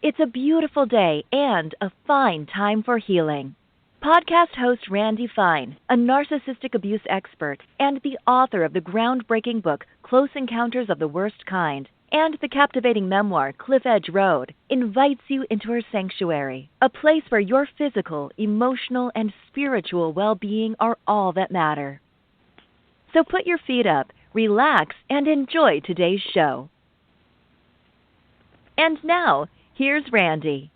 It's a beautiful day and a fine time for healing. Podcast host Randi Fine, a narcissistic abuse expert and the author of the groundbreaking book Close Encounters of the Worst Kind and the captivating memoir Cliff Edge Road, invites you into her sanctuary, a place where your physical, emotional, and spiritual well-being are all that matter. So put your feet up, relax, and enjoy today's show. And now, here's Randi.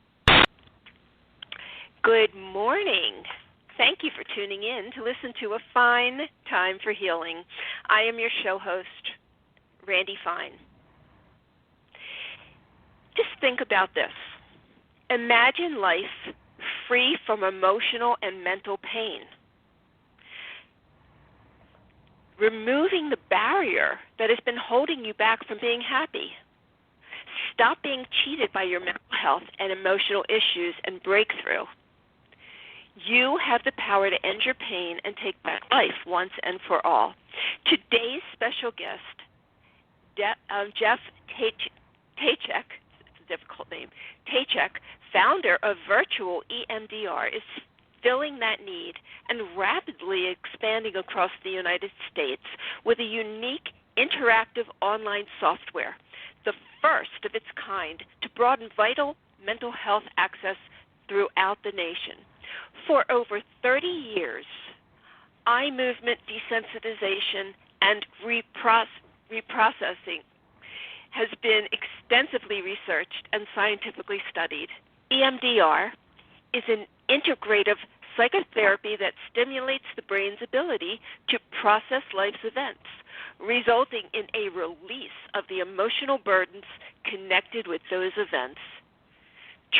Good morning. Thank you for tuning in to listen to A Fine Time for Healing. I am your show host, Randi Fine. Just think about this. Imagine life free from emotional and mental pain. Removing the barrier that has been holding you back from being happy. Stop being cheated by your mental health and emotional issues and breakthrough. You have the power to end your pain and take back life once and for all. Today's special guest, Jeff Tejcek, it's a difficult name, Tejcek, founder of Virtual EMDR, is filling that need and rapidly expanding across the United States with a unique interactive online software, the first of its kind to broaden vital mental health access throughout the nation. For over 30 years, eye movement desensitization and reprocessing has been extensively researched and scientifically studied. EMDR is an integrative psychotherapy that stimulates the brain's ability to process life's events, resulting in a release of the emotional burdens connected with those events.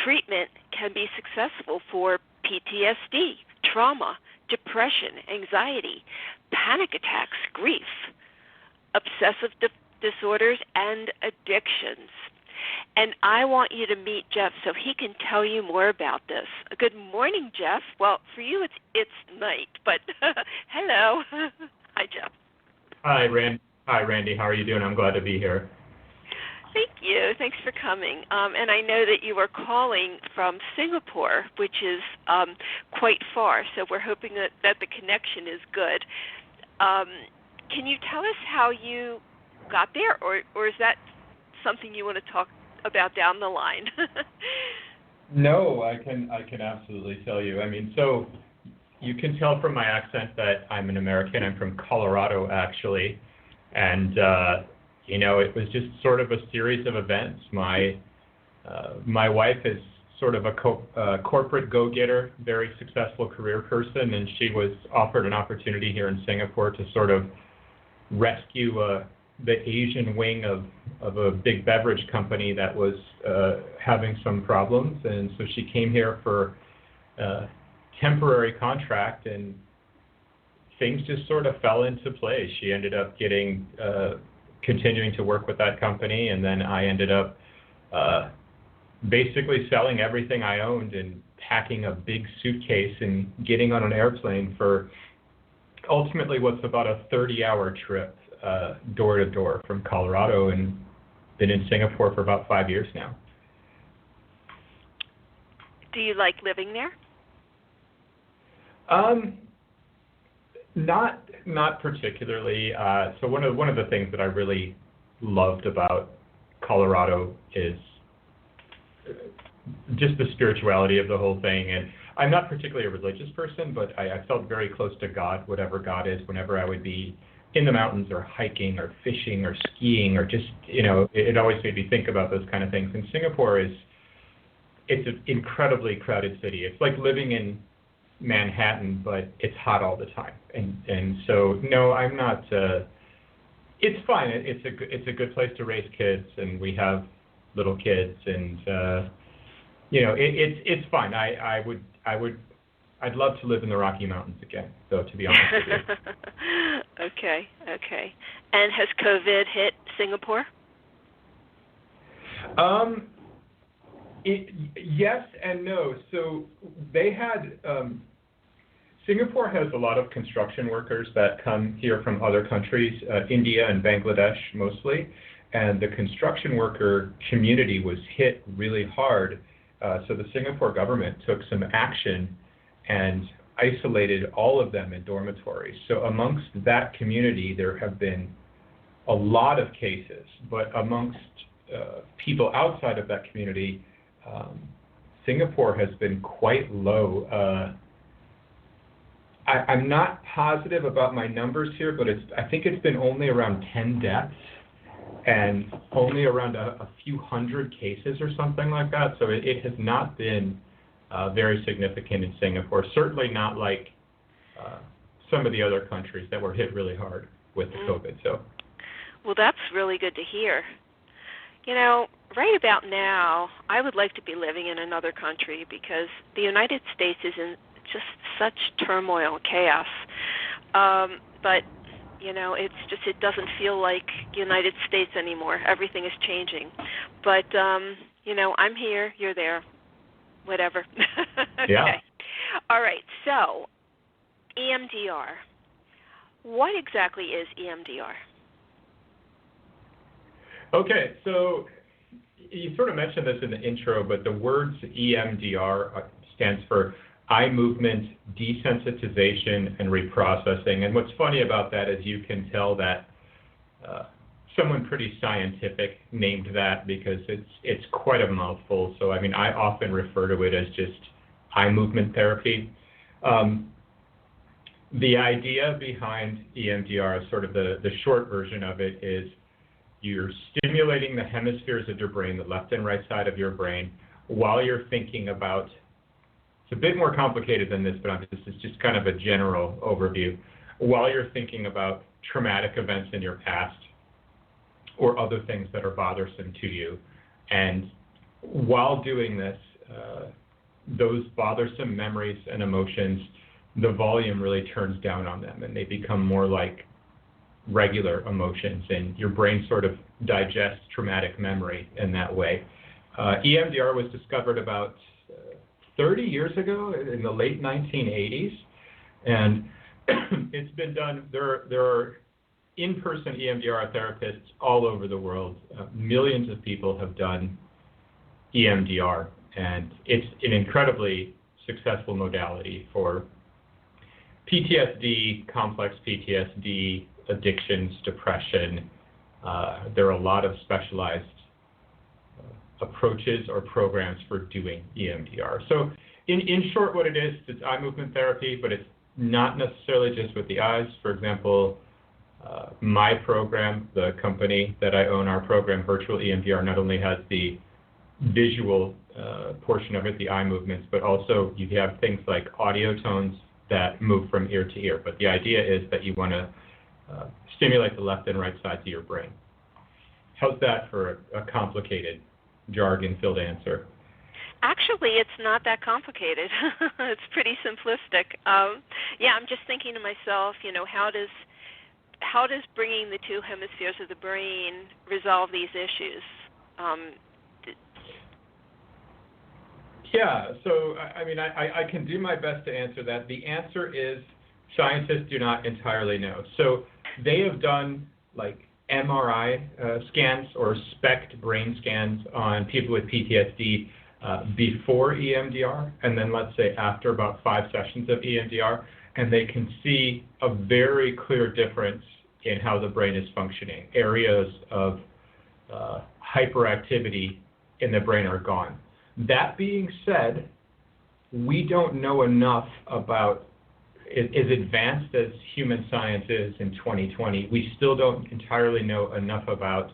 Treatment can be successful for PTSD, trauma, depression, anxiety, panic attacks, grief, obsessive disorders, and addictions. And I want you to meet Jeff so he can tell you more about this. Good morning, Jeff. Well, for you it's night, but hello. Hi, Jeff. Hi, Randi. How are you doing? I'm glad to be here. Thank you. Thanks for coming. And I know that you are calling from Singapore, which is quite far, so we're hoping that the connection is good. Can you tell us how you got there, or is that something you want to talk about down the line? No, I can absolutely tell you. I mean, so you can tell from my accent that I'm an American. I'm from Colorado, actually, and it was just sort of a series of events. My wife is sort of a corporate go-getter, very successful career person, and she was offered an opportunity here in Singapore to sort of rescue the Asian wing of a big beverage company that was having some problems, and so she came here for a temporary contract, and things just sort of fell into place. She ended up continuing to work with that company, and then I ended up basically selling everything I owned and packing a big suitcase and getting on an airplane for ultimately what's about a 30-hour trip door to door from Colorado, and been in Singapore for about 5 years now. Do you like living there? Not particularly. So one of the things that I really loved about Colorado is just the spirituality of the whole thing. And I'm not particularly a religious person, but I felt very close to God, whatever God is, whenever I would be in the mountains or hiking or fishing or skiing or just, it always made me think about those kind of things. And Singapore it's an incredibly crowded city. It's like living in Manhattan, but it's hot all the time. And so, no, I'm not, it's fine. It's a good place to raise kids, and we have little kids, and, it's fine. I'd love to live in the Rocky Mountains again, though, to be honest with you. Okay. And has COVID hit Singapore? Yes and no. So they had, Singapore has a lot of construction workers that come here from other countries, India and Bangladesh mostly, and the construction worker community was hit really hard. So the Singapore government took some action and isolated all of them in dormitories. So amongst that community, there have been a lot of cases, but amongst people outside of that community, Singapore has been quite low. I'm not positive about my numbers here, but I think it's been only around 10 deaths and only around a few hundred cases or something like that. So it has not been very significant in Singapore, certainly not like some of the other countries that were hit really hard with COVID. So, well, that's really good to hear. You know, right about now, I would like to be living in another country because the United States is in just such turmoil and chaos. But, you know, it doesn't feel like the United States anymore. Everything is changing. But, you know, I'm here, you're there, whatever. Okay. Yeah. All right, so EMDR. What exactly is EMDR? Okay, so you sort of mentioned this in the intro, but the words EMDR stands for eye movement desensitization and reprocessing. And what's funny about that is you can tell that someone pretty scientific named that because it's quite a mouthful. So I mean, I often refer to it as just eye movement therapy. The idea behind EMDR, sort of the short version of it, is you're stimulating the hemispheres of your brain, the left and right side of your brain, while you're thinking about, it's a bit more complicated than this, but this is just kind of a general overview, while you're thinking about traumatic events in your past or other things that are bothersome to you. And while doing this, those bothersome memories and emotions, the volume really turns down on them and they become more like regular emotions, and your brain sort of digests traumatic memory in that way. EMDR was discovered about 30 years ago in the late 1980s, and it's been done. There are in-person EMDR therapists all over the world. Millions of people have done EMDR, and it's an incredibly successful modality for PTSD, complex PTSD, addictions, depression. There are a lot of specialized approaches or programs for doing EMDR. So in short, what it is, it's eye movement therapy, but it's not necessarily just with the eyes. For example, my program, the company that I own, our program, Virtual EMDR, not only has the visual portion of it, the eye movements, but also you have things like audio tones that move from ear to ear. But the idea is that you want to stimulate the left and right sides of your brain. How's that for a complicated, jargon-filled answer? Actually, it's not that complicated. It's pretty simplistic. Yeah, I'm just thinking to myself, you know, how does bringing the two hemispheres of the brain resolve these issues? Yeah, so I mean, I can do my best to answer that. The answer is scientists do not entirely know. So they have done like MRI scans or SPECT brain scans on people with PTSD before EMDR, and then let's say after about 5 sessions of EMDR, and they can see a very clear difference in how the brain is functioning. Areas of hyperactivity in the brain are gone. That being said, we don't know enough about, as advanced as human science is in 2020, we still don't entirely know enough about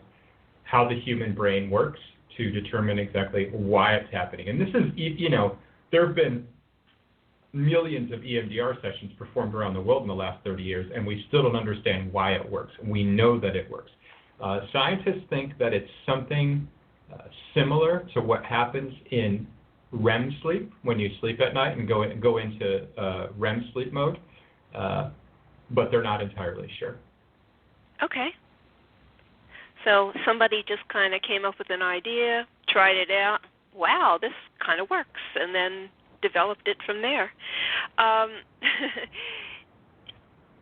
how the human brain works to determine exactly why it's happening. And this is, you know, there have been millions of EMDR sessions performed around the world in the last 30 years, and we still don't understand why it works. We know that it works. Scientists think that it's something similar to what happens in REM sleep when you sleep at night and go into REM sleep mode, but they're not entirely sure. Okay. So somebody just kind of came up with an idea, tried it out. Wow, this kind of works, and then developed it from there.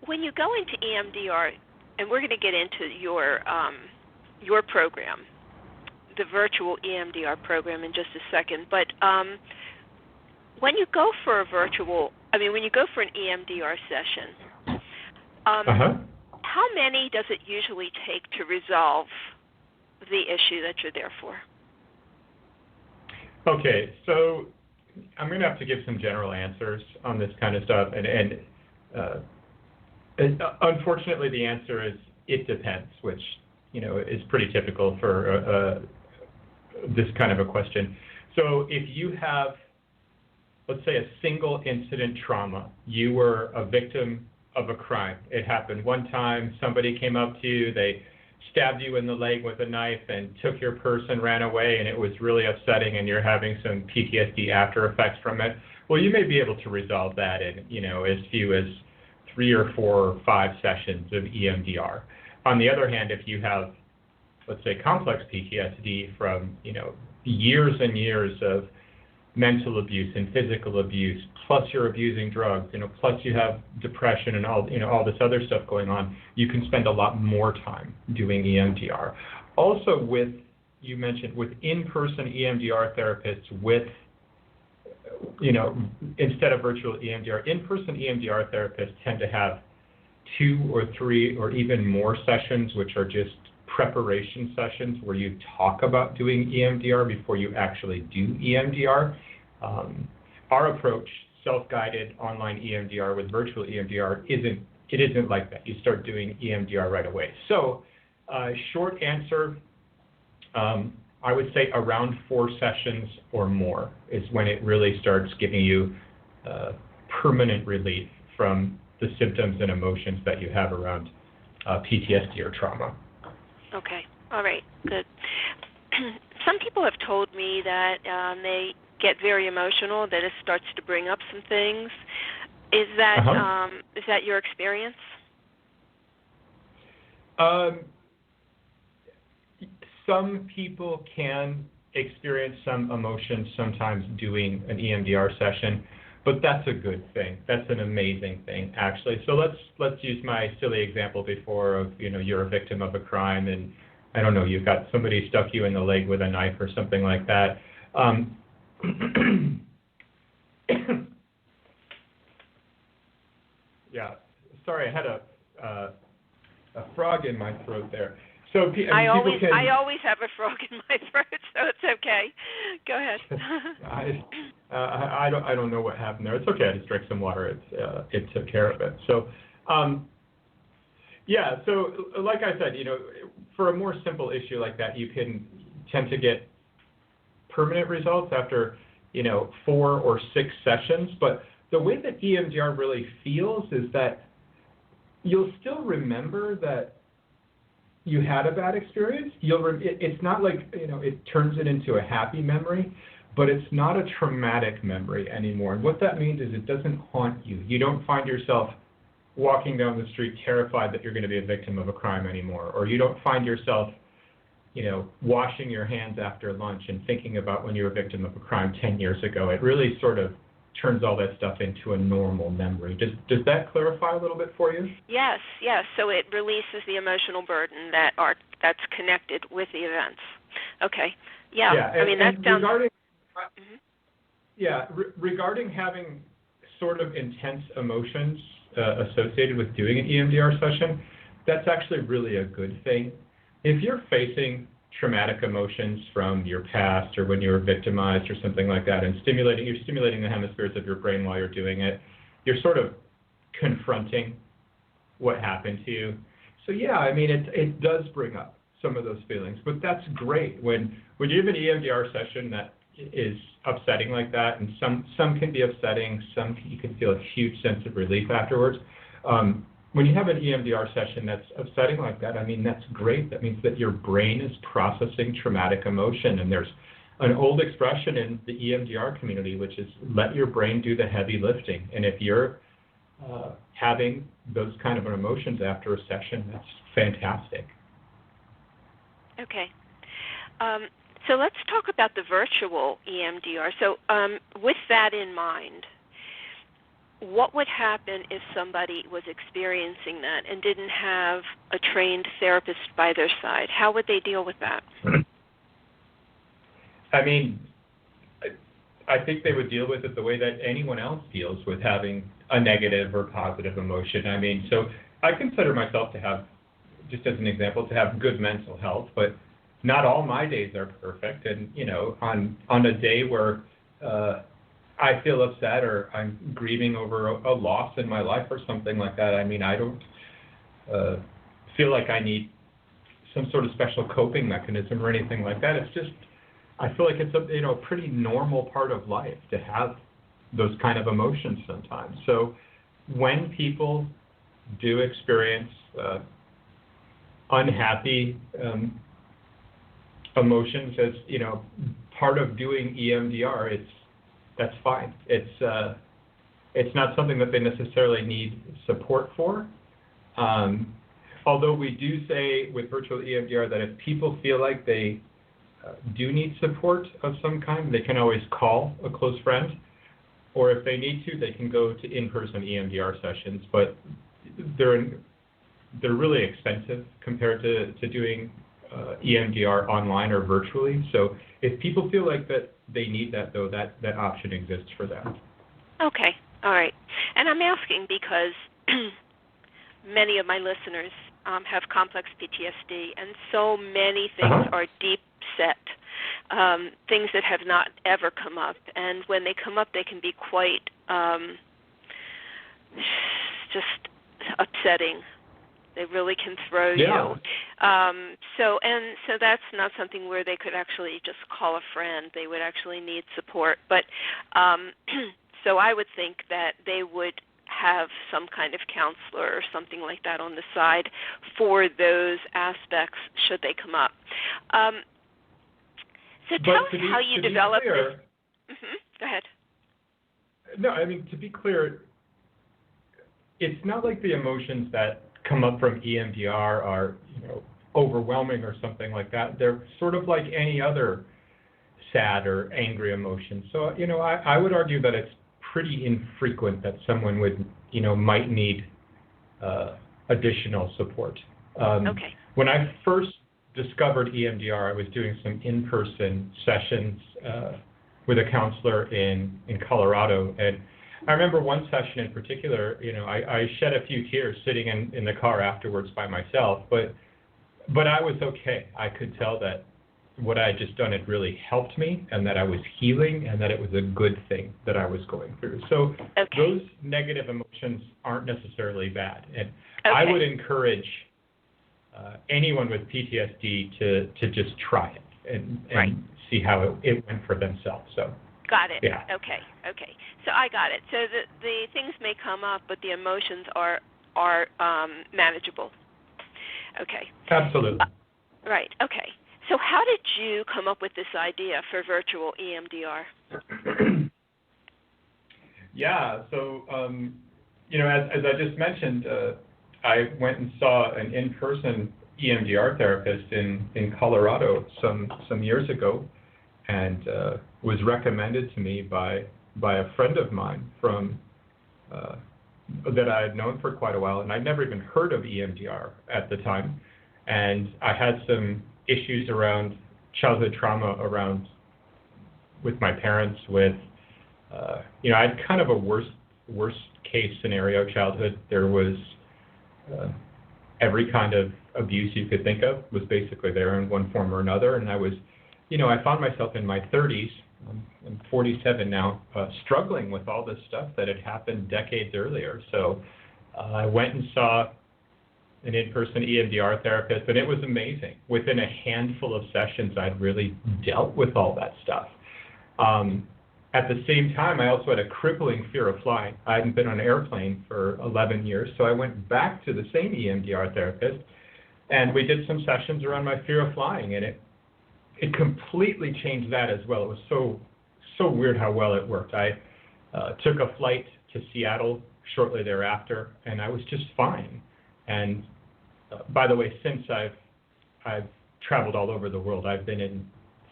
When you go into EMDR, and we're going to get into your your program, the Virtual EMDR program, in just a second. But when you go for when you go for an EMDR session, how many does it usually take to resolve the issue that you're there for? Okay, so I'm going to have to give some general answers on this kind of stuff, and unfortunately the answer is it depends, which is pretty typical for this kind of a question. So if you have, let's say, a single incident trauma, you were a victim of a crime. It happened one time, somebody came up to you, they stabbed you in the leg with a knife and took your purse and ran away, and it was really upsetting, and you're having some PTSD after effects from it. Well, you may be able to resolve that in, as few as 3 or 4 or 5 sessions of EMDR. On the other hand, if you have, let's say, complex PTSD from, years and years of mental abuse and physical abuse, plus you're abusing drugs, plus you have depression and all this other stuff going on, you can spend a lot more time doing EMDR. Also you mentioned with in-person EMDR therapists with, instead of virtual EMDR, in-person EMDR therapists tend to have 2 or 3 or even more sessions, which are just preparation sessions where you talk about doing EMDR before you actually do EMDR. Our approach, self-guided online EMDR with virtual EMDR, isn't like that. You start doing EMDR right away. So, short answer, I would say around 4 sessions or more is when it really starts giving you permanent relief from the symptoms and emotions that you have around PTSD or trauma. Okay. All right. Good. Some people have told me that they get very emotional, that it starts to bring up some things. Is that your experience? Some people can experience some emotions sometimes doing an EMDR session, but that's a good thing. That's an amazing thing, actually. So let's use my silly example before of, you're a victim of a crime and, I don't know, you've got somebody stuck you in the leg with a knife or something like that. Yeah, sorry, I had a frog in my throat there. So I always have a frog in my throat, so it's okay. Go ahead. I don't know what happened there. It's okay. I just drank some water. It took care of it. So, So like I said, for a more simple issue like that, you can tend to get permanent results after 4 or 6 sessions. But the way that EMDR really feels is that you'll still remember that you had a bad experience. It's not like, it turns it into a happy memory, but it's not a traumatic memory anymore. And what that means is it doesn't haunt you. You don't find yourself walking down the street terrified that you're going to be a victim of a crime anymore, or you don't find yourself, washing your hands after lunch and thinking about when you were a victim of a crime 10 years ago. It really sort of turns all that stuff into a normal memory. Does that clarify a little bit for you? Yes. So it releases the emotional burden that's connected with the events. Okay. Yeah. That sounds. Regarding having sort of intense emotions associated with doing an EMDR session, that's actually really a good thing. If you're facing traumatic emotions from your past or when you were victimized or something like that, and you're stimulating the hemispheres of your brain while you're doing it, you're sort of confronting what happened to you. So it does bring up some of those feelings, but that's great. When you have an EMDR session that is upsetting like that, and some can be upsetting, some you can feel a huge sense of relief afterwards. When you have an EMDR session that's upsetting like that, that's great. That means that your brain is processing traumatic emotion. And there's an old expression in the EMDR community, which is let your brain do the heavy lifting. And if you're having those kind of emotions after a session, that's fantastic. Okay. So let's talk about the virtual EMDR. So with that in mind, what would happen if somebody was experiencing that and didn't have a trained therapist by their side? How would they deal with that? I mean, I think they would deal with it the way that anyone else deals with having a negative or positive emotion. I mean, so I consider myself to have, just as an example, to have good mental health, but not all my days are perfect. And, you know, on a day where I feel upset or I'm grieving over a loss in my life or something like that, I mean, I don't feel like I need some sort of special coping mechanism or anything like that. It's just, I feel like it's a pretty normal part of life to have those kind of emotions sometimes. So when people do experience unhappy emotions as, you know, part of doing EMDR, that's fine. It's not something that they necessarily need support for. Although we do say with virtual EMDR that if people feel like they do need support of some kind, they can always call a close friend, or if they need to, they can go to in-person EMDR sessions. But they're really expensive compared to doing EMDR online or virtually. So if people feel like that they need that, though, that option exists for them. Okay, all right. And I'm asking because many of my listeners have complex PTSD, and so many things are deep set, things that have not ever come up. And when they come up, they can be quite just upsetting. They really can throw you. So that's not something where they could actually just call a friend. They would actually need support. But so I would think that they would have some kind of counselor or something like that on the side for those aspects should they come up. So tell us how you developed this. Go ahead. No, I mean, to be clear, it's not like the emotions that come up from EMDR are, you know, overwhelming or something like that. They're sort of like any other sad or angry emotion. So, you know, I would argue that it's pretty infrequent that someone would, you know, might need additional support. Okay. When I first discovered EMDR, I was doing some in-person sessions with a counselor in Colorado, and I remember one session in particular, you know, I shed a few tears sitting in the car afterwards by myself, but I was okay. I could tell that what I had just done had really helped me, and that I was healing, and that it was a good thing that I was going through. So those negative emotions aren't necessarily bad, and I would encourage anyone with PTSD to just try it and see how it went for themselves. So. Got it. Yeah. Okay. So I got it. So the things may come up, but the emotions are manageable. Okay. Absolutely. Right. Okay. So how did you come up with this idea for virtual EMDR? Yeah. So you know, as I just mentioned, I went and saw an in-person EMDR therapist in Colorado some years ago, and was recommended to me by a friend of mine from that I had known for quite a while, and I'd never even heard of EMDR at the time. And I had some issues around childhood trauma with my parents, with you know, I had kind of a worst case scenario childhood. There was every kind of abuse you could think of was basically there in one form or another, and I was, you know, I found myself in my 30s, I'm 47 now, struggling with all this stuff that had happened decades earlier. So I went and saw an in-person EMDR therapist, and it was amazing. Within a handful of sessions, I'd really dealt with all that stuff. At the same time, I also had a crippling fear of flying. I hadn't been on an airplane for 11 years, so I went back to the same EMDR therapist, and we did some sessions around my fear of flying, and it completely changed that as well. It was so weird how well it worked. I took a flight to Seattle shortly thereafter, and I was just fine. And by the way, since I've traveled all over the world. I've been in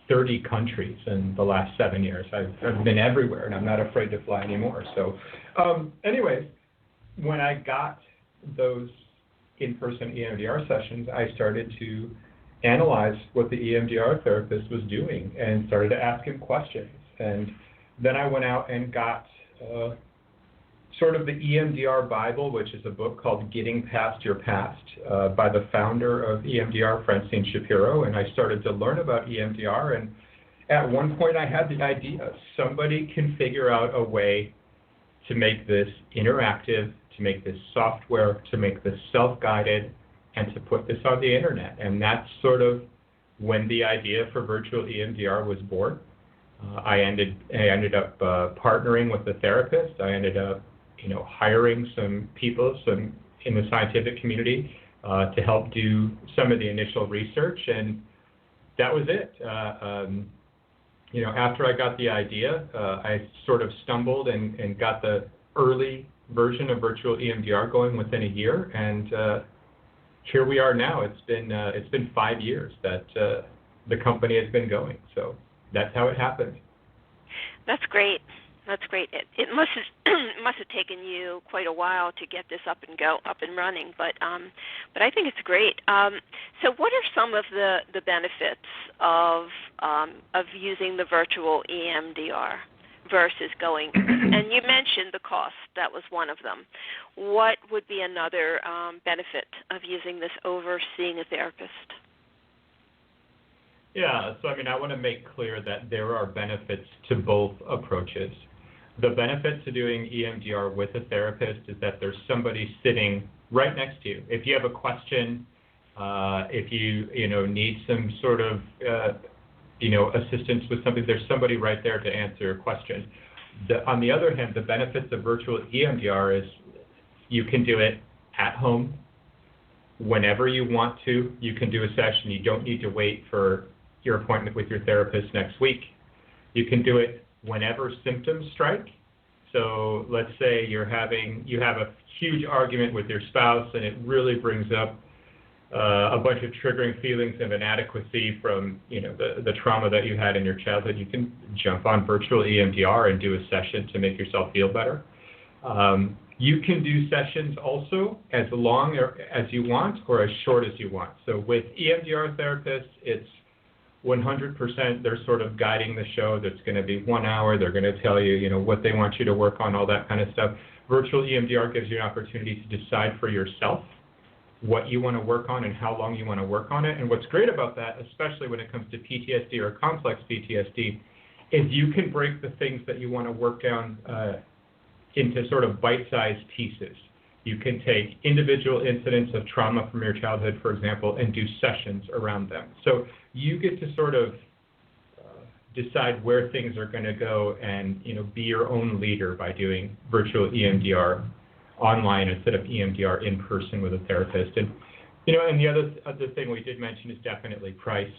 30 countries in the last 7 years. I've been everywhere, and I'm not afraid to fly anymore. So anyways, when I got those in-person EMDR sessions, I started to analyze what the EMDR therapist was doing and started to ask him questions. And then I went out and got sort of the EMDR Bible, which is a book called Getting Past Your Past by the founder of EMDR, Francine Shapiro, and I started to learn about EMDR. And at one point I had the idea, somebody can figure out a way to make this interactive, to make this software, to make this self-guided, and to put this on the internet. And that's sort of when the idea for Virtual EMDR was born. I ended up partnering with the therapist. I ended up, hiring some people, in the scientific community, to help do some of the initial research, and that was it. After I got the idea, I sort of stumbled and got the early version of Virtual EMDR going within a year, and here we are now. It's been 5 years that the company has been going, so that's how it happened. That's great. That's great. It must have taken you quite a while to get this up and running, but I think it's great. So, what are some of the benefits of using the Virtual EMDR versus going? And you mentioned the cost. That was one of them. What would be another benefit of using this over seeing a therapist? Yeah, so I want to make clear that there are benefits to both approaches. The benefit to doing EMDR with a therapist is that there's somebody sitting right next to you. If you have a question, if you need some sort of assistance with something, there's somebody right there to answer your question. On the other hand, the benefits of Virtual EMDR is you can do it at home whenever you want to. You can do a session. You don't need to wait for your appointment with your therapist next week. You can do it whenever symptoms strike. So let's say you have a huge argument with your spouse, and it really brings up a bunch of triggering feelings of inadequacy from the trauma that you had in your childhood. You can jump on Virtual EMDR and do a session to make yourself feel better. You can do sessions also as long as you want or as short as you want. So with EMDR therapists, it's 100%, they're sort of guiding the show. That's going to be 1 hour. They're going to tell you, what they want you to work on, all that kind of stuff. Virtual EMDR gives you an opportunity to decide for yourself what you want to work on and how long you want to work on it. And what's great about that, especially when it comes to PTSD or complex PTSD, is you can break the things that you want to work down into sort of bite-sized pieces. You can take individual incidents of trauma from your childhood, for example, and do sessions around them. So you get to sort of decide where things are going to go and be your own leader by doing Virtual EMDR online instead of EMDR in person with a therapist. And and the other thing we did mention is definitely price.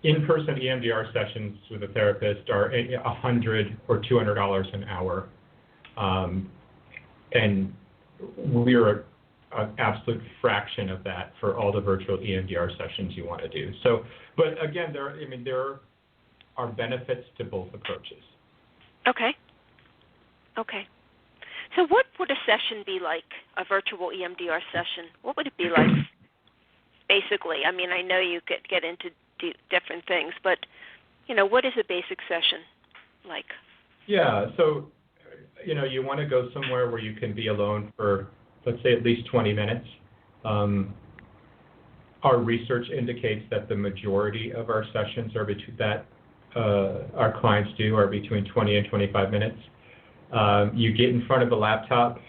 In-person EMDR sessions with a therapist are $100 or $200 an hour. And we're an absolute fraction of that for all the Virtual EMDR sessions you want to do. So, but again, there are benefits to both approaches. Okay. So what would a session be like, a Virtual EMDR session? What would it be like, basically? I know you could get into different things, but, what is a basic session like? Yeah, so you want to go somewhere where you can be alone for, let's say, at least 20 minutes. Our research indicates that the majority of our sessions are our clients do are between 20 and 25 minutes. You get in front of a laptop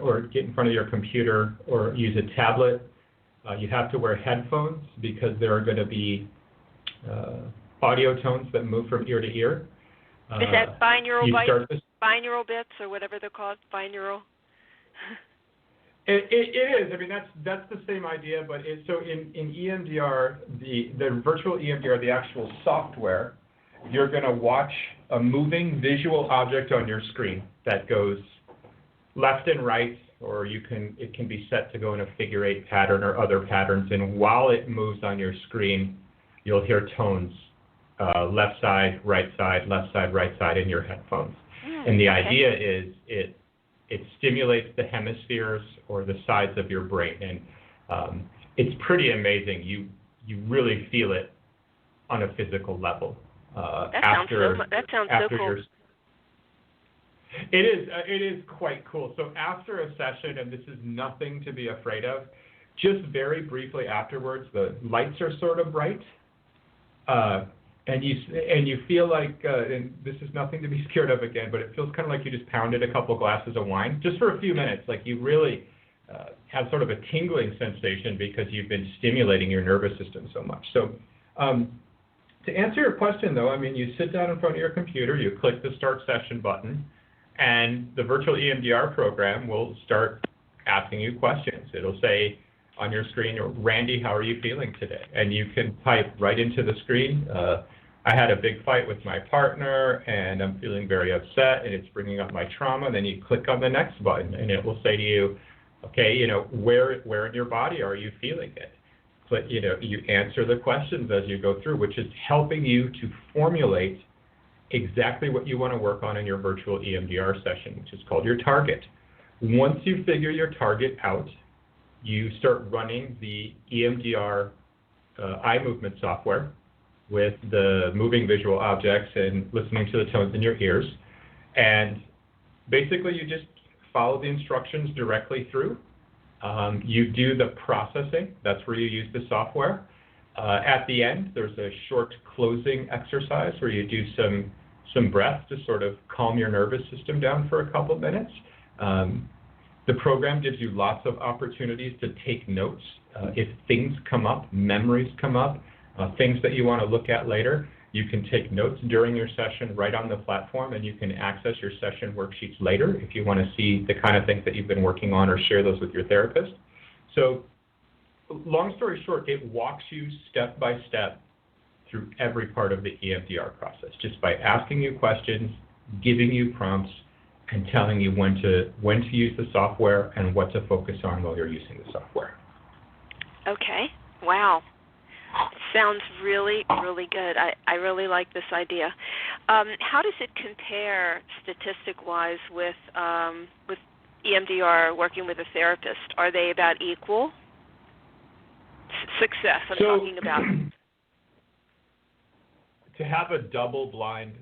or get in front of your computer or use a tablet. You have to wear headphones because there are going to be audio tones that move from ear to ear. Is that binaural bits or whatever they're called? Binaural? It is. That's the same idea, but so in EMDR, the Virtual EMDR, the actual software, you're going to watch a moving visual object on your screen that goes left and right, or it can be set to go in a figure 8 pattern or other patterns, and while it moves on your screen, you'll hear tones, left side, right side in your headphones. And the idea is it stimulates the hemispheres or the sides of your brain, and it's pretty amazing. You really feel it on a physical level. That sounds so cool. It is quite cool. So after a session, and this is nothing to be afraid of, just very briefly afterwards, the lights are sort of bright, and you feel like, and this is nothing to be scared of again, but it feels kind of like you just pounded a couple glasses of wine just for a few minutes. Like you really have sort of a tingling sensation because you've been stimulating your nervous system so much. So to answer your question, though, I mean, you sit down in front of your computer, you click the Start Session button, and the Virtual EMDR program will start asking you questions. It'll say on your screen, Randy, how are you feeling today? And you can type right into the screen, I had a big fight with my partner, and I'm feeling very upset, and it's bringing up my trauma. Then you click on the next button, and it will say to you, okay, where in your body are you feeling it? But, you answer the questions as you go through, which is helping you to formulate exactly what you want to work on in your virtual EMDR session, which is called your target. Once you figure your target out, you start running the EMDR eye movement software with the moving visual objects and listening to the tones in your ears. And basically you just follow the instructions directly through. You do the processing. That's where you use the software. At the end, there's a short closing exercise where you do some breath to sort of calm your nervous system down for a couple minutes. The program gives you lots of opportunities to take notes. If things come up, memories come up, things that you want to look at later, you can take notes during your session right on the platform, and you can access your session worksheets later if you want to see the kind of things that you've been working on or share those with your therapist. So long story short, it walks you step by step through every part of the EMDR process, just by asking you questions, giving you prompts, and telling you when to use the software and what to focus on while you're using the software. Okay. Wow. Sounds really, really good. I really like this idea. How does it compare statistic-wise with EMDR working with a therapist? Are they about equal? Success, I'm talking about. To have a double-blind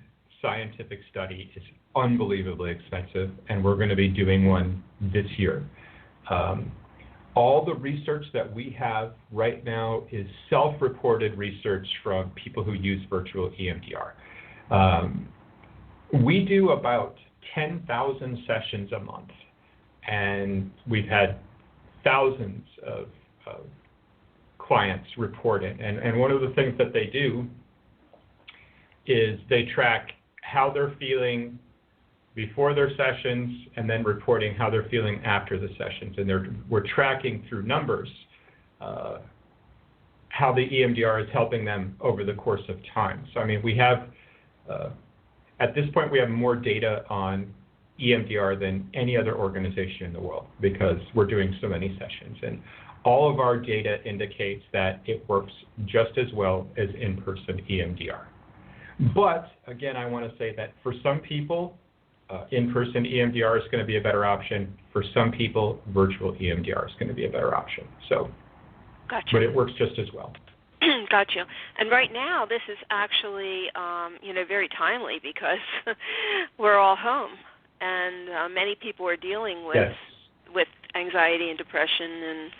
scientific study is unbelievably expensive, and we're going to be doing one this year. All the research that we have right now is self-reported research from people who use virtual EMDR. We do about 10,000 sessions a month, and we've had thousands of clients report it. And one of the things that they do is they track how they're feeling before their sessions and then reporting how they're feeling after the sessions. And we're tracking through numbers how the EMDR is helping them over the course of time. So, I mean, we have, at this point, we have more data on EMDR than any other organization in the world because we're doing so many sessions. And all of our data indicates that it works just as well as in-person EMDR. But, again, I want to say that for some people, in-person EMDR is going to be a better option. For some people, virtual EMDR is going to be a better option. So, gotcha. But it works just as well. Gotcha. And right now, this is actually, very timely because we're all home, and many people are dealing with anxiety and depression and,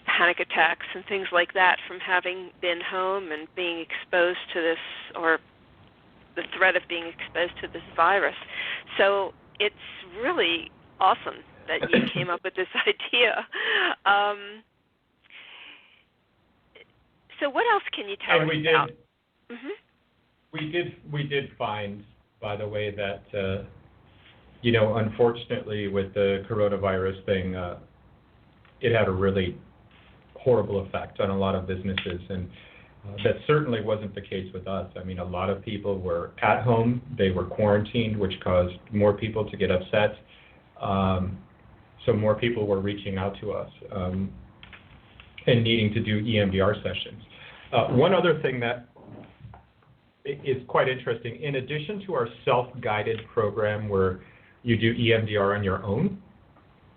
panic attacks and things like that from having been home and being exposed to this, or the threat of being exposed to this virus. So it's really awesome that you came up with this idea. So what else can you tell us about? We did find, by the way, that unfortunately with the coronavirus thing, it had a really horrible effect on a lot of businesses, and that certainly wasn't the case with us. I mean, a lot of people were at home, they were quarantined, which caused more people to get upset. So more people were reaching out to us. and needing to do EMDR sessions. One other thing that is quite interesting, in addition to our self-guided program where you do EMDR on your own,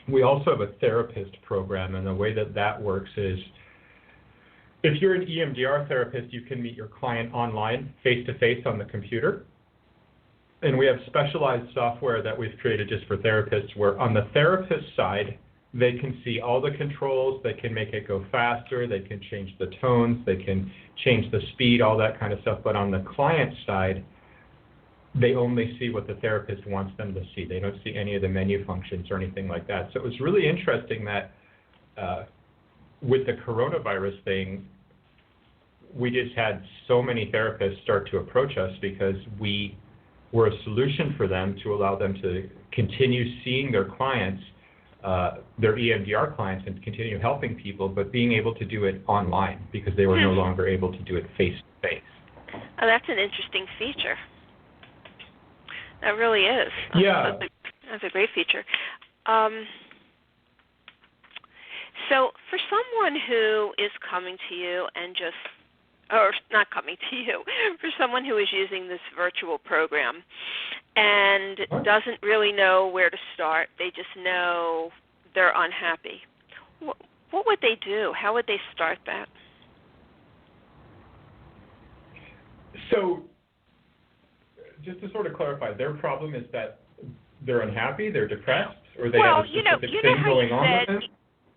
we also have a therapist program, and the way that that works is if you're an EMDR therapist, you can meet your client online, face-to-face on the computer. And we have specialized software that we've created just for therapists where on the therapist side, they can see all the controls, they can make it go faster, they can change the tones, they can change the speed, all that kind of stuff. But on the client side, they only see what the therapist wants them to see. They don't see any of the menu functions or anything like that. So it was really interesting that with the coronavirus thing, we just had so many therapists start to approach us because we were a solution for them to allow them to continue seeing their clients, their EMDR clients, and continue helping people, but being able to do it online because they were no longer able to do it face-to-face. Oh, that's an interesting feature. That really is. Yeah. That's a great feature. So for someone who is coming to you and just, or not coming to you, for someone who is using this virtual program and doesn't really know where to start, they just know they're unhappy, what would they do? How would they start that? So just to sort of clarify, their problem is that they're unhappy, they're depressed, or they have a specific thing going on with them?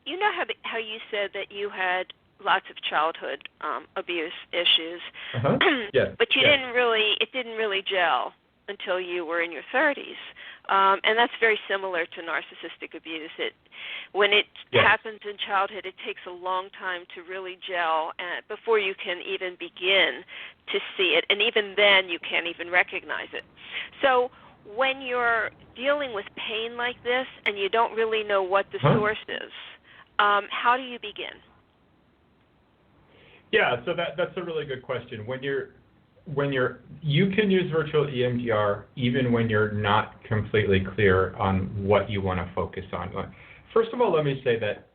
You know how you said that you had lots of childhood abuse issues, Yes. but it didn't really gel until you were in your 30s, and that's very similar to narcissistic abuse. When it happens in childhood, it takes a long time to really gel before you can even begin to see it, and even then you can't even recognize it. So when you're dealing with pain like this and you don't really know what the source is, how do you begin? Yeah, so that's a really good question. You can use virtual EMDR even when you're not completely clear on what you want to focus on. First of all, let me say that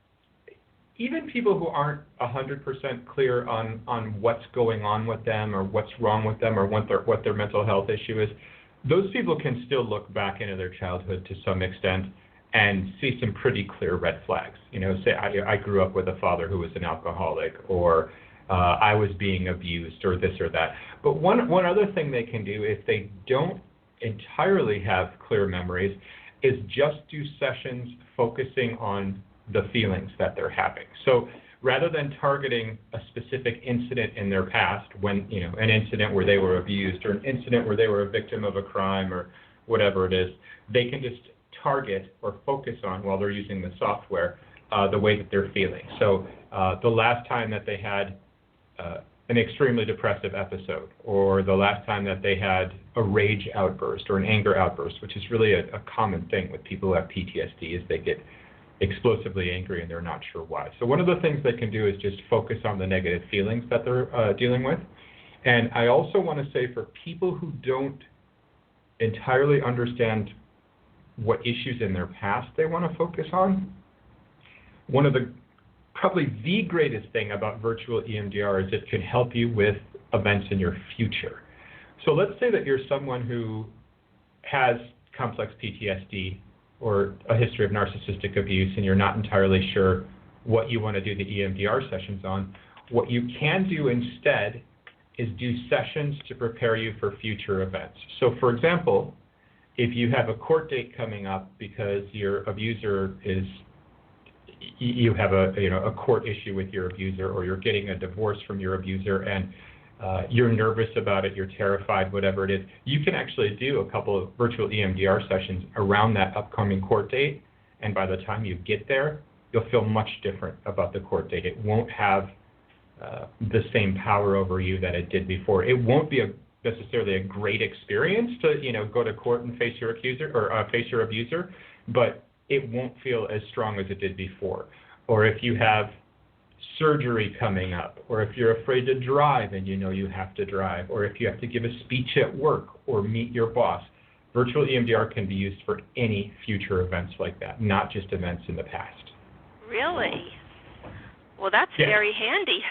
even people who aren't 100% clear on what's going on with them or what's wrong with them or what their mental health issue is, those people can still look back into their childhood to some extent and see some pretty clear red flags. Say I grew up with a father who was an alcoholic, or I was being abused, or this or that. But one other thing they can do if they don't entirely have clear memories is just do sessions focusing on the feelings that they're having. So rather than targeting a specific incident in their past, when an incident where they were abused or an incident where they were a victim of a crime or whatever it is, they can just target or focus on, while they're using the software, the way that they're feeling. So the last time that they had an extremely depressive episode, or the last time that they had a rage outburst or an anger outburst, which is really a common thing with people who have PTSD, is they get explosively angry and they're not sure why. So one of the things they can do is just focus on the negative feelings that they're dealing with. And I also want to say, for people who don't entirely understand what issues in their past they want to focus on, one of the probably the greatest thing about virtual EMDR is it can help you with events in your future. So let's say that you're someone who has complex PTSD or a history of narcissistic abuse and you're not entirely sure what you want to do the EMDR sessions on. What you can do instead is do sessions to prepare you for future events. So for example, if you have a court date coming up because your abuser you have a court issue with your abuser, or you're getting a divorce from your abuser and you're nervous about it, you're terrified, whatever it is, you can actually do a couple of virtual EMDR sessions around that upcoming court date, and by the time you get there, you'll feel much different about the court date. It won't have the same power over you that it did before. It won't be necessarily a great experience to go to court and face your accuser or face your abuser, but it won't feel as strong as it did before. Or if you have surgery coming up, or if you're afraid to drive and you have to drive, or if you have to give a speech at work or meet your boss, virtual EMDR can be used for any future events like that, not just events in the past. Really? Well, that's very handy.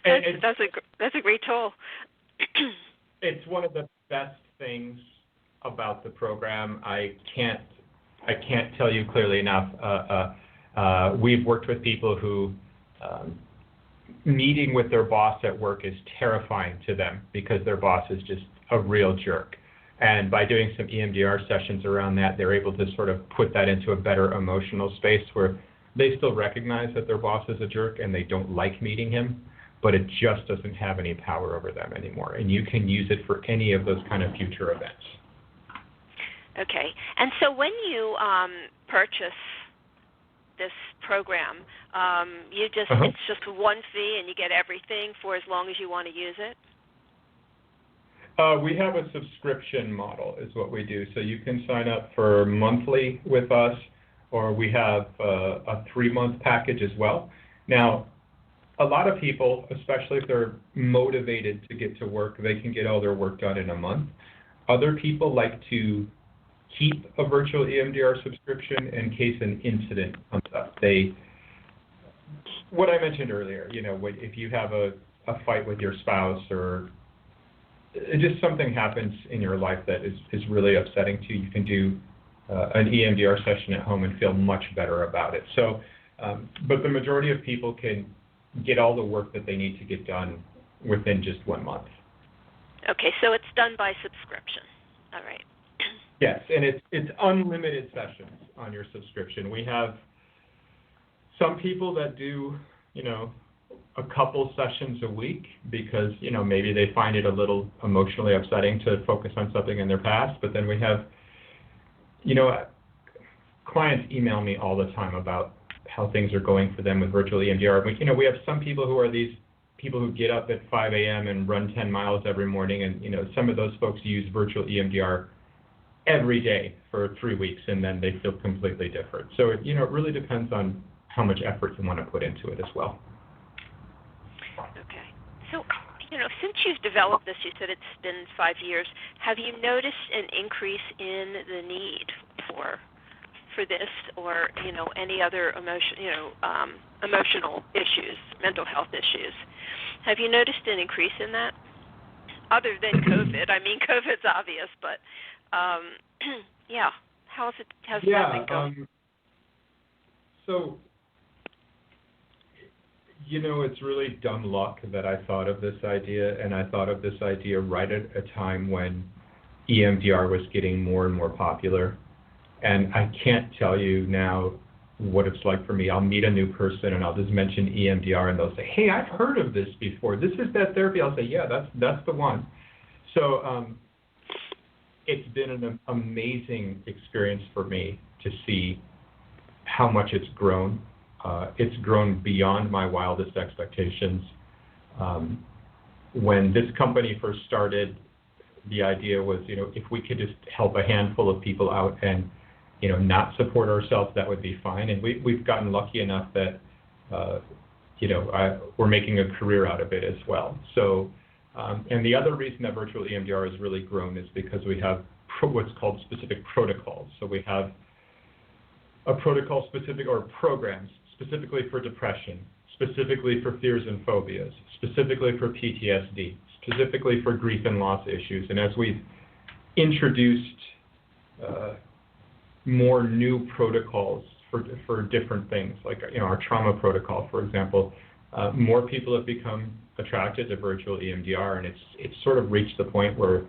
That's a great tool. It's one of the best things about the program. I can't tell you clearly enough. We've worked with people who meeting with their boss at work is terrifying to them because their boss is just a real jerk. And by doing some EMDR sessions around that, they're able to sort of put that into a better emotional space where they still recognize that their boss is a jerk and they don't like meeting him, but it just doesn't have any power over them anymore. And you can use it for any of those kind of future events. Okay. And so when you purchase this program, it's just one fee and you get everything for as long as you want to use it? We have a subscription model is what we do. So you can sign up for monthly with us, or we have a 3-month package as well. Now, a lot of people, especially if they're motivated to get to work, they can get all their work done in a month. Other people like to keep a virtual EMDR subscription in case an incident comes up. What I mentioned earlier, if you have a fight with your spouse or just something happens in your life that is really upsetting to you, you can do an EMDR session at home and feel much better about it. So, but the majority of people can get all the work that they need to get done within just 1 month. Okay, so it's done by subscription. All right. Yes, and it's unlimited sessions on your subscription. We have some people that do, a couple sessions a week because, maybe they find it a little emotionally upsetting to focus on something in their past. But then we have, clients email me all the time about how things are going for them with virtual EMDR. We have some people who are these people who get up at 5 a.m. and run 10 miles every morning. And, some of those folks use virtual EMDR every day for 3 weeks, and then they feel completely different. So, it really depends on how much effort you want to put into it as well. Okay. So, since you've developed this, you said it's been 5 years, have you noticed an increase in the need for this or, any other emotional issues, mental health issues? Have you noticed an increase in that? Other than COVID. I mean, COVID's obvious, but yeah. How's that been going? So, it's really dumb luck that I thought of this idea, and I thought of this idea right at a time when EMDR was getting more and more popular. And I can't tell you now what it's like for me. I'll meet a new person and I'll just mention EMDR and they'll say, hey, I've heard of this before. This is that therapy. I'll say, yeah, that's the one. So it's been an amazing experience for me to see how much it's grown. It's grown beyond my wildest expectations. When this company first started, the idea was, if we could just help a handful of people out and, not support ourselves, that would be fine. And we've gotten lucky enough that, we're making a career out of it as well. So, and the other reason that virtual EMDR has really grown is because we have what's called specific protocols. So we have a protocol specific or programs specifically for depression, specifically for fears and phobias, specifically for PTSD, specifically for grief and loss issues. And as we've introduced more new protocols for different things, like our trauma protocol, for example, more people have become attracted to virtual EMDR, and it's sort of reached the point where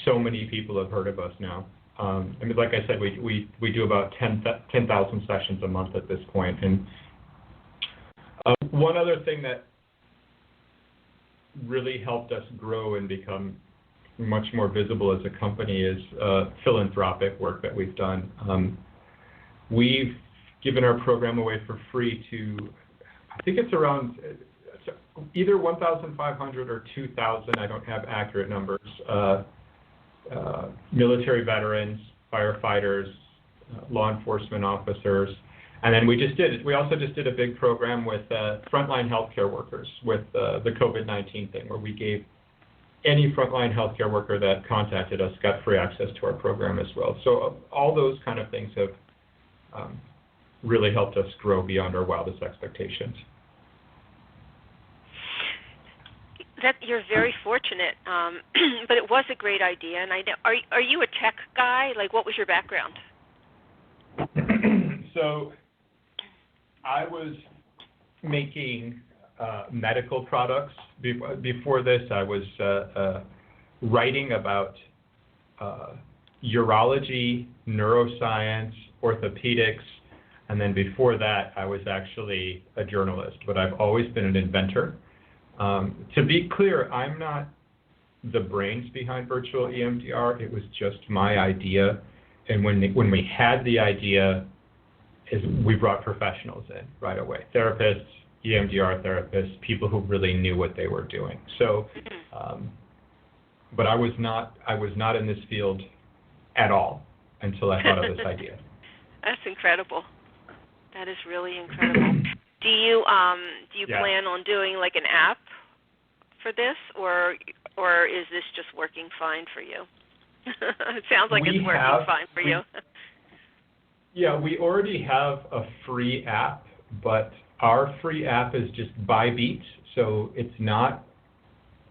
so many people have heard of us now. Like I said, we do about 10,000 sessions a month at this point. And one other thing that really helped us grow and become much more visible as a company is philanthropic work that we've done. We've given our program away for free to, I think it's around either 1,500 or 2,000, I don't have accurate numbers, military veterans, firefighters, law enforcement officers. And then we also just did a big program with frontline healthcare workers with the COVID-19 thing, where we gave any frontline healthcare worker that contacted us got free access to our program as well. So all those kind of things have really helped us grow beyond our wildest expectations. That you're very fortunate, but it was a great idea. And I know, are you a tech guy? Like, what was your background? So, I was making medical products. Before this, I was writing about urology, neuroscience, orthopedics, and then before that, I was actually a journalist. But I've always been an inventor. To be clear, I'm not the brains behind virtual EMDR. It was just my idea. And when we had the idea, we brought professionals in right away. Therapists, EMDR therapists, people who really knew what they were doing. So, but I was not in this field at all until I thought of this idea. That's incredible. That is really incredible. Do you plan on doing like an app for this, or is this just working fine for you? It sounds like it's working fine for you. Yeah, we already have a free app, but our free app is just by beat, so it's not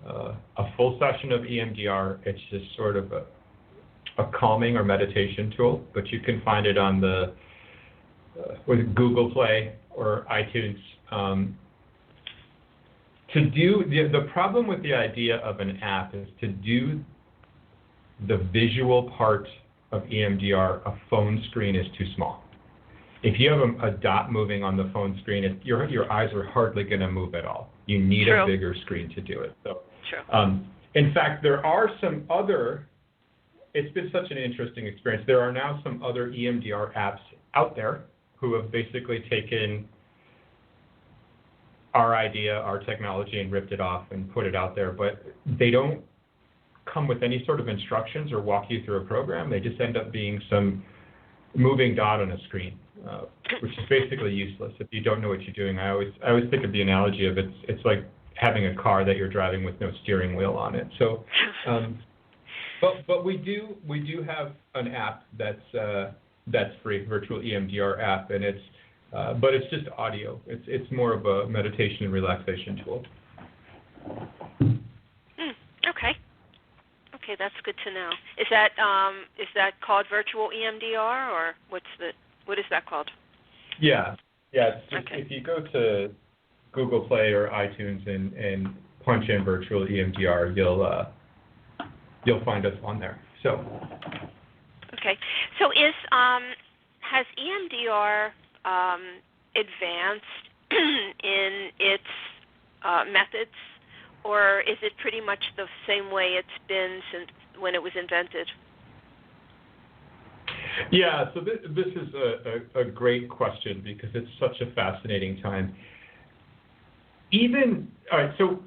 a full session of EMDR. It's just sort of a calming or meditation tool, but you can find it on with Google Play or iTunes. The problem with the idea of an app is to do the visual part of EMDR, a phone screen is too small. If you have a dot moving on the phone screen, your eyes are hardly going to move at all. You need a bigger screen to do it. So, in fact, there are some other. It's been such an interesting experience. There are now some other EMDR apps out there who have basically taken our idea, our technology, and ripped it off and put it out there, but they don't come with any sort of instructions or walk you through a program. They just end up being some moving dot on a screen, which is basically useless if you don't know what you're doing. I always think of the analogy of it's like having a car that you're driving with no steering wheel on it. So, but we do have an app that's free, virtual EMDR app, and but it's just audio. It's more of a meditation and relaxation tool. Okay, that's good to know. Is that called Virtual EMDR, or what is that called? Yeah. It's just, if you go to Google Play or iTunes and punch in Virtual EMDR, you'll find us on there. So. Okay. So has EMDR advanced in its methods, or is it pretty much the same way it's been since when it was invented? Yeah, so this is a great question because it's such a fascinating time. All right, so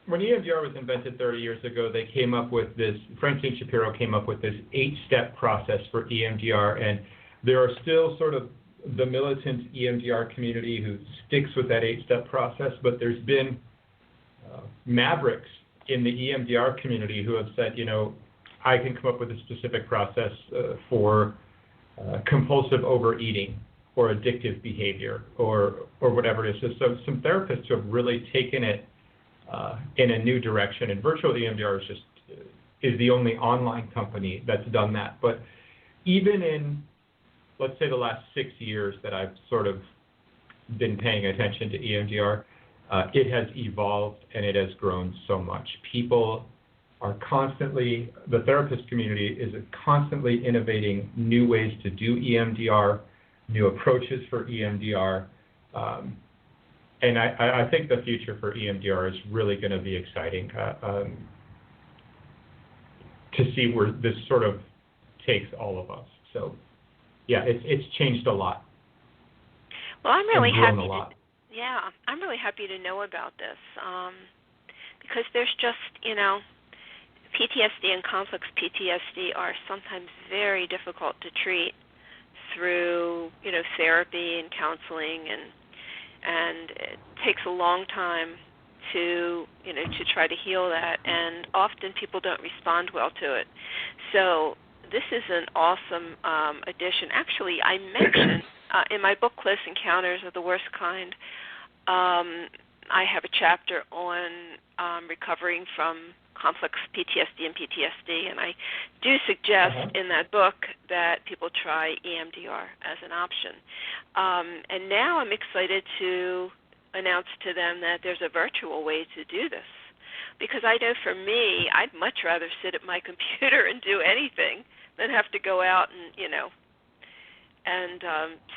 when EMDR was invented 30 years ago, they came up with this, Francine Shapiro came up with this 8-step process for EMDR, and there are still sort of the militant EMDR community who sticks with that 8-step process, but there's been mavericks in the EMDR community who have said, I can come up with a specific process for compulsive overeating or addictive behavior or whatever it is. So some therapists have really taken it in a new direction, and Virtual EMDR is the only online company that's done that. But even in, let's say, the last 6 years that I've sort of been paying attention to EMDR, it has evolved and it has grown so much. People are the therapist community is constantly innovating new ways to do EMDR, new approaches for EMDR. And I think the future for EMDR is really going to be exciting to see where this sort of takes all of us. So, yeah, it's changed a lot. Well, I'm really happy. I'm really happy to know about this because there's just, PTSD and complex PTSD are sometimes very difficult to treat through, therapy and counseling, and it takes a long time to try to heal that, and often people don't respond well to it. So this is an awesome addition. Actually, I mentioned in my book, Close Encounters of the Worst Kind, I have a chapter on recovering from complex PTSD and PTSD, and I do suggest in that book that people try EMDR as an option. And now I'm excited to announce to them that there's a virtual way to do this, because I know for me, I'd much rather sit at my computer and do anything than have to go out and, and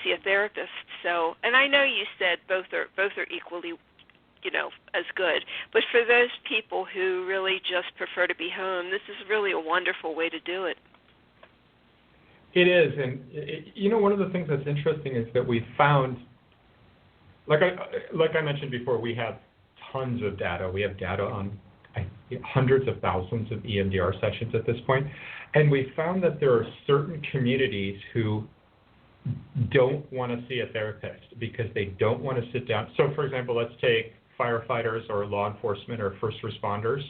see a therapist. So, and I know you said both are equally, as good. But for those people who really just prefer to be home, this is really a wonderful way to do it. It is, and one of the things that's interesting is that we found, like I mentioned before, we have tons of data. We have data on hundreds of thousands of EMDR sessions at this point, and we found that there are certain communities who don't want to see a therapist because they don't want to sit down. So, for example, let's take firefighters or law enforcement or first responders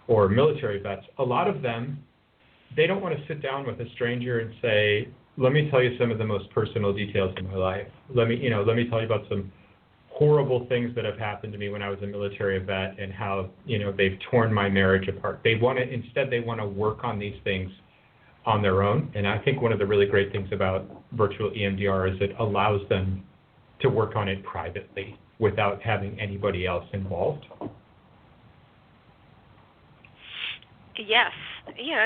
or military vets. A lot of them, they don't want to sit down with a stranger and say, let me tell you some of the most personal details in my life. Let me tell you about some horrible things that have happened to me when I was a military vet and how, they've torn my marriage apart. Instead they want to work on these things on their own. And I think one of the really great things about virtual EMDR is it allows them to work on it privately without having anybody else involved. Yes.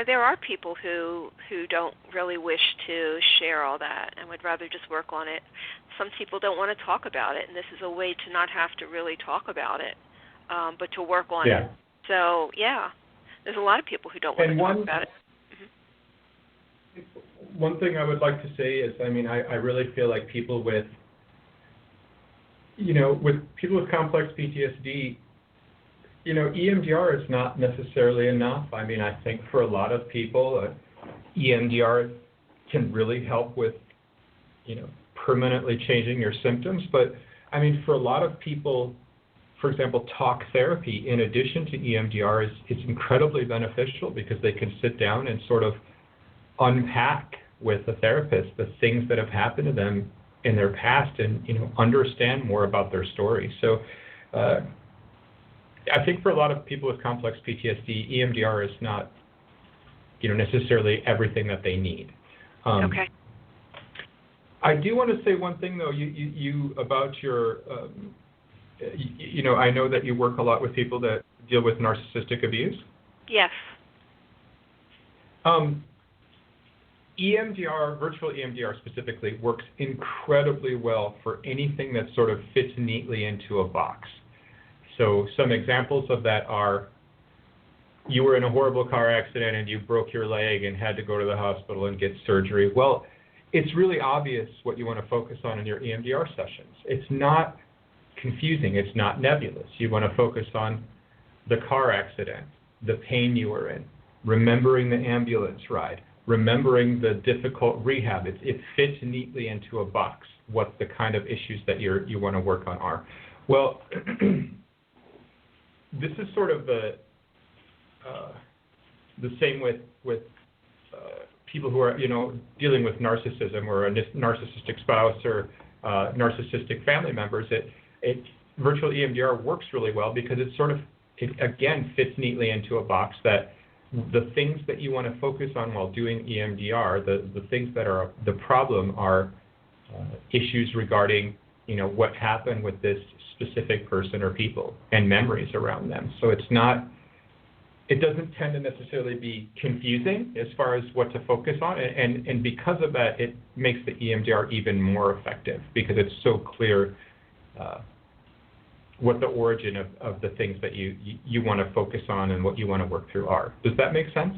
There are people who don't really wish to share all that and would rather just work on it. Some people don't want to talk about it, and this is a way to not have to really talk about it, but to work on it. So, there's a lot of people who don't want to talk about it. One thing I would like to say is, I really feel like people with people with complex PTSD, EMDR is not necessarily enough. I think for a lot of people, EMDR can really help with, permanently changing your symptoms. But, for a lot of people, for example, talk therapy in addition to EMDR is incredibly beneficial because they can sit down and sort of unpack with a therapist the things that have happened to them in their past and, understand more about their story. So I think for a lot of people with complex PTSD, EMDR is not, necessarily everything that they need. Okay. I do want to say one thing, though, you about your, I know that you work a lot with people that deal with narcissistic abuse. Yes. EMDR, virtual EMDR specifically, works incredibly well for anything that sort of fits neatly into a box. So some examples of that are, you were in a horrible car accident and you broke your leg and had to go to the hospital and get surgery. Well, it's really obvious what you want to focus on in your EMDR sessions. It's not confusing. It's not nebulous. You want to focus on the car accident, the pain you were in, remembering the ambulance ride, remembering the difficult rehab. It fits neatly into a box what the kind of issues that you want to work on are. Well, this is sort of the same with people who are, dealing with narcissism or a narcissistic spouse or narcissistic family members. Virtual EMDR works really well because it again fits neatly into a box that the things that you want to focus on while doing EMDR, the things that are the problem are issues regarding, what happened with this specific person or people and memories around them. So it doesn't tend to necessarily be confusing as far as what to focus on. And because of that, it makes the EMDR even more effective because it's so clear what the origin of the things that you want to focus on and what you want to work through are. Does that make sense?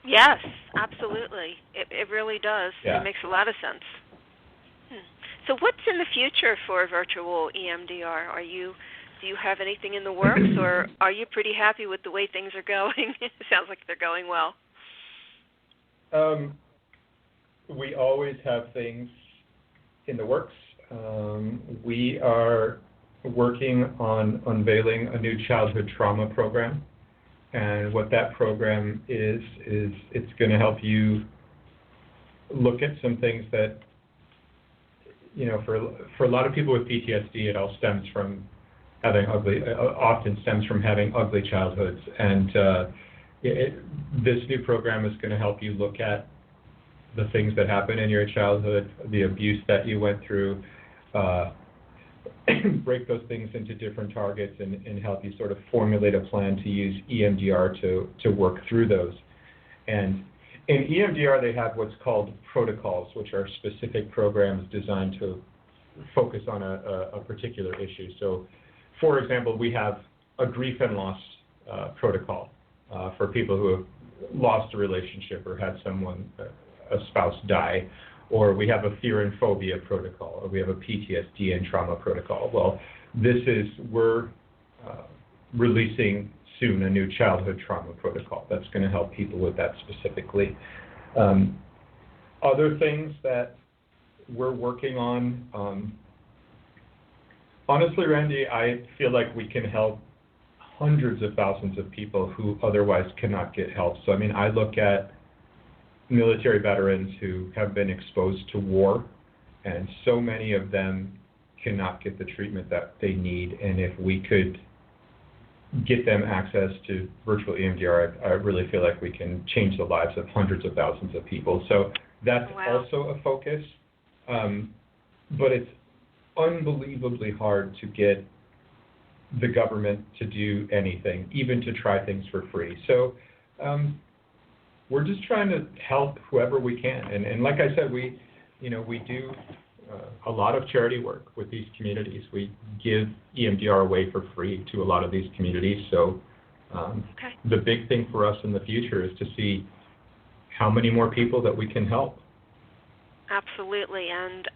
Yes, absolutely. It really does. Yeah. It makes a lot of sense. So what's in the future for virtual EMDR? Do you have anything in the works, or are you pretty happy with the way things are going? It sounds like they're going well. We always have things in the works. We are working on unveiling a new childhood trauma program. And what that program is it's going to help you look at some things that for a lot of people with PTSD, it all stems from often stems from having ugly childhoods. And this new program is going to help you look at the things that happened in your childhood, the abuse that you went through, break those things into different targets and help you sort of formulate a plan to use EMDR to work through those. And in EMDR, they have what's called protocols, which are specific programs designed to focus on a particular issue. So, for example, we have a grief and loss protocol for people who have lost a relationship or had a spouse die, or we have a fear and phobia protocol, or we have a PTSD and trauma protocol. Well, we're releasing soon a new childhood trauma protocol that's going to help people with that specifically. Other things that we're working on, honestly, Randi, I feel like we can help hundreds of thousands of people who otherwise cannot get help. So, I mean, I look at military veterans who have been exposed to war, and so many of them cannot get the treatment that they need. And if we could get them access to virtual EMDR, I really feel like we can change the lives of hundreds of thousands of people. So that's also a focus. But it's unbelievably hard to get the government to do anything, even to try things for free. So we're just trying to help whoever we can. And like I said, we do a lot of charity work with these communities. We give EMDR away for free to a lot of these communities. So the big thing for us in the future is to see how many more people that we can help. Absolutely, and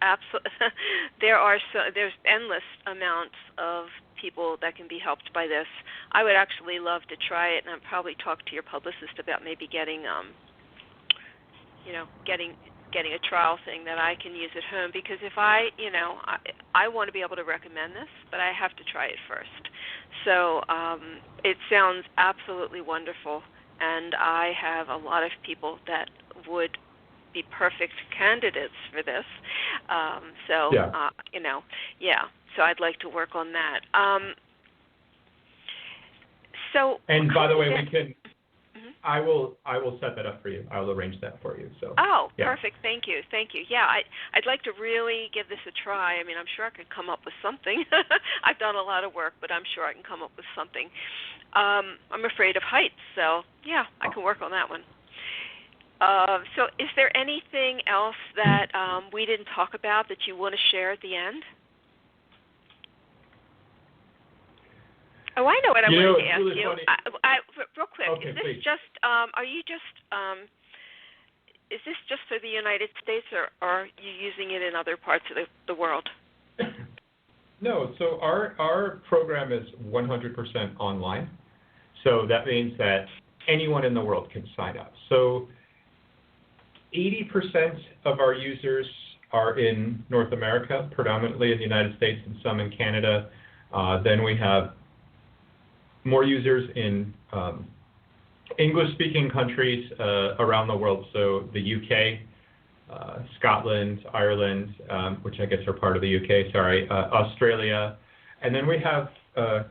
there's endless amounts of people that can be helped by this. I would actually love to try it, and I'd probably talk to your publicist about maybe getting getting a trial thing that I can use at home, because if I want to be able to recommend this, but I have to try it first. So it sounds absolutely wonderful, and I have a lot of people that would be perfect candidates for this. So I'd like to work on that. And by the way, we can. I will set that up for you. I will arrange that for you. So. Oh, yeah. Perfect. Thank you. Yeah, I'd like to really give this a try. I mean, I'm sure I could come up with something. I've done a lot of work, but I'm sure I can come up with something. I'm afraid of heights, so yeah, I can work on that one. So is there anything else that we didn't talk about that you want to share at the end? Oh, I know what I wanted to ask really you. Real quick, okay, is this please. just, is this just for the United States, or are you using it in other parts of the world? No, so our program is 100% online. So that means that anyone in the world can sign up. So 80% of our users are in North America, predominantly in the United States and some in Canada. Then we have more users in English-speaking countries around the world, so the UK, Scotland, Ireland, which I guess are part of the UK, Australia. And then we have a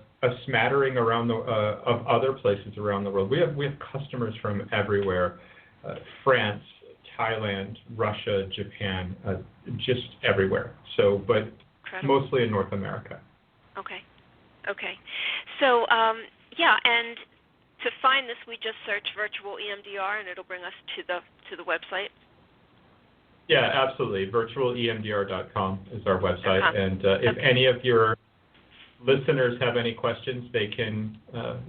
smattering around of other places around the world. We have customers from everywhere, France, Thailand, Russia, Japan, just everywhere. So, but Incredible. Mostly in North America. Okay. So, and to find this, we just search Virtual EMDR, and it'll bring us to the website. Yeah, absolutely. VirtualEMDR.com is our website, and if any of your listeners have any questions, they can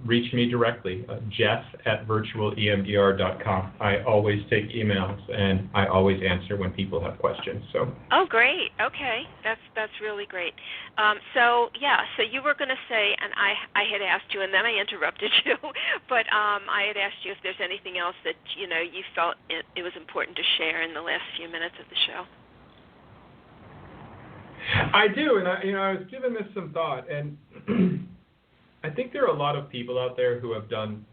reach me directly, Jeff@virtualemdr.com. I always take emails, and I always answer when people have questions. So. Oh, great. Okay, that's really great. So you were going to say, and I had asked you, and then I interrupted you, but I had asked you if there's anything else that you felt it was important to share in the last few minutes of the show. I do, and I was giving this some thought, and I think there are a lot of people out there who have done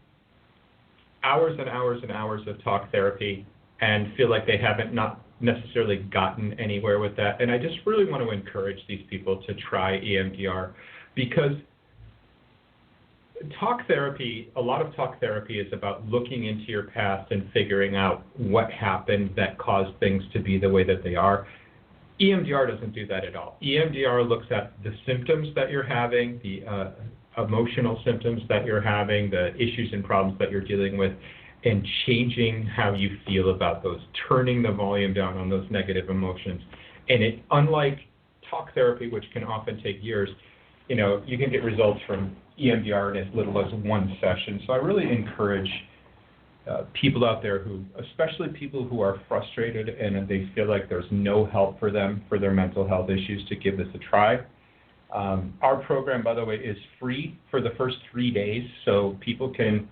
hours and hours and hours of talk therapy and feel like they haven't not necessarily gotten anywhere with that. And I just really want to encourage these people to try EMDR, because a lot of talk therapy is about looking into your past and figuring out what happened that caused things to be the way that they are. EMDR doesn't do that at all. EMDR looks at the symptoms that you're having, the emotional symptoms that you're having, the issues and problems that you're dealing with, and changing how you feel about those, turning the volume down on those negative emotions. And unlike talk therapy, which can often take years, you can get results from EMDR in as little as one session. So I really encourage people out there especially people who are frustrated and they feel like there's no help for them for their mental health issues, to give this a try. Our program, by the way, is free for the first 3 days, so people can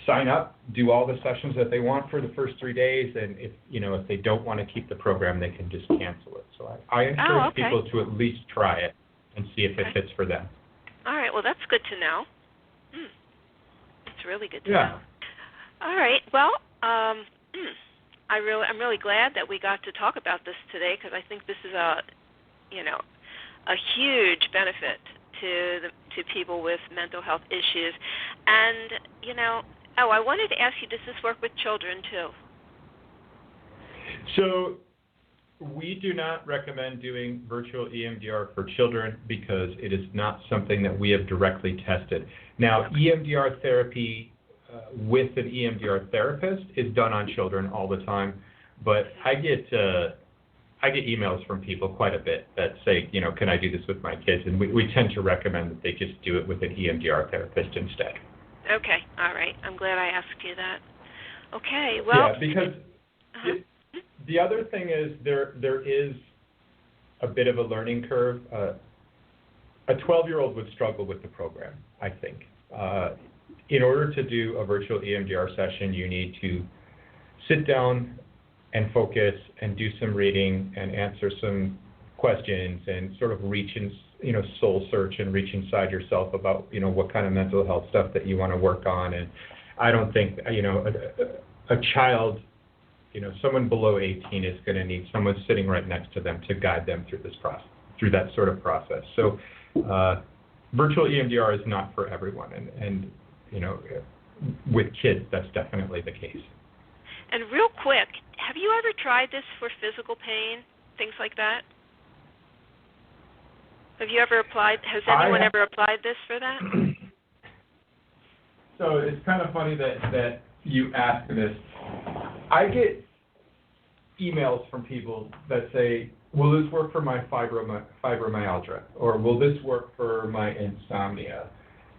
sign up, do all the sessions that they want for the first 3 days, and if they don't want to keep the program, they can just cancel it. So I encourage people to at least try it and see if it fits for them. All right. Well, that's good to know. It's really good to know. All right. Well, I'm really glad that we got to talk about this today, because I think this is a huge benefit to people with mental health issues. And I wanted to ask you, does this work with children too? So we do not recommend doing virtual EMDR for children because it is not something that we have directly tested. Now, EMDR therapy with an EMDR therapist is done on children all the time, but I get emails from people quite a bit that say, can I do this with my kids? And we tend to recommend that they just do it with an EMDR therapist instead. Okay, all right. I'm glad I asked you that. Okay, well. Yeah, because the other thing is there is a bit of a learning curve. A 12-year-old would struggle with the program, I think. In order to do a virtual EMDR session, you need to sit down and focus and do some reading and answer some questions and sort of reach in, soul search and reach inside yourself about, what kind of mental health stuff that you want to work on. And I don't think, a child, someone below 18 is going to need someone sitting right next to them to guide them through this process, through that sort of process. So virtual EMDR is not for everyone. And with kids, that's definitely the case. And real quick, have you ever tried this for physical pain, things like that? Have you ever applied? Has anyone ever applied this for that? So it's kind of funny that you ask this. I get emails from people that say, will this work for my fibromyalgia? Or will this work for my insomnia?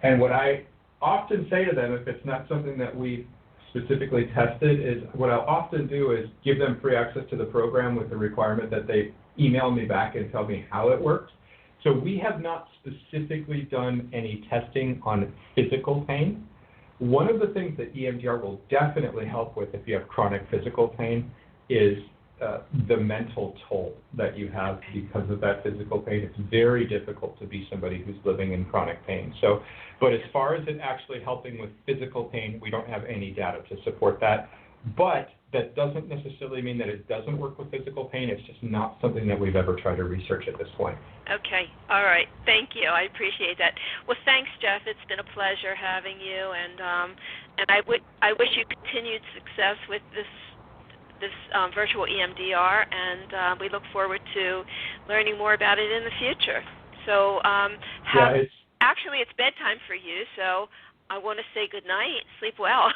And what I often say to them, if it's not something that we specifically tested, is what I'll often do is give them free access to the program with the requirement that they email me back and tell me how it works. So we have not specifically done any testing on physical pain. One of the things that EMDR will definitely help with if you have chronic physical pain is the mental toll that you have because of that physical pain. It's very difficult to be somebody who's living in chronic pain. So, but as far as it actually helping with physical pain, we don't have any data to support that. But that doesn't necessarily mean that it doesn't work with physical pain. It's just not something that we've ever tried to research at this point. Okay. All right. Thank you. I appreciate that. Well, thanks, Jeff. It's been a pleasure having you, and I wish you continued success with this virtual EMDR, and we look forward to learning more about it in the future. So actually, it's bedtime for you, so I want to say good night. Sleep well.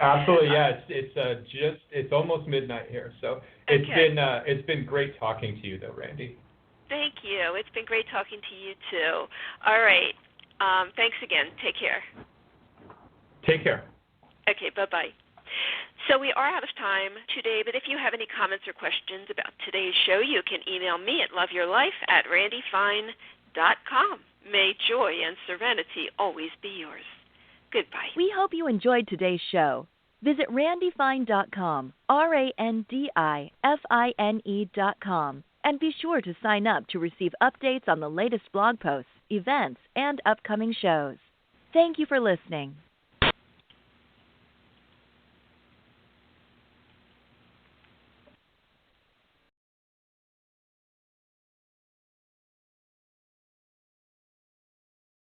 Absolutely, yeah. It's almost midnight here, so it's been great talking to you, though, Randi. Thank you. It's been great talking to you too. All right. Thanks again. Take care. Take care. Okay. Bye-bye. So we are out of time today, but if you have any comments or questions about today's show, you can email me at loveyourlife@randifine.com. May joy and serenity always be yours. Goodbye. We hope you enjoyed today's show. Visit randifine.com, RANDIFINE.com, and be sure to sign up to receive updates on the latest blog posts, events, and upcoming shows. Thank you for listening.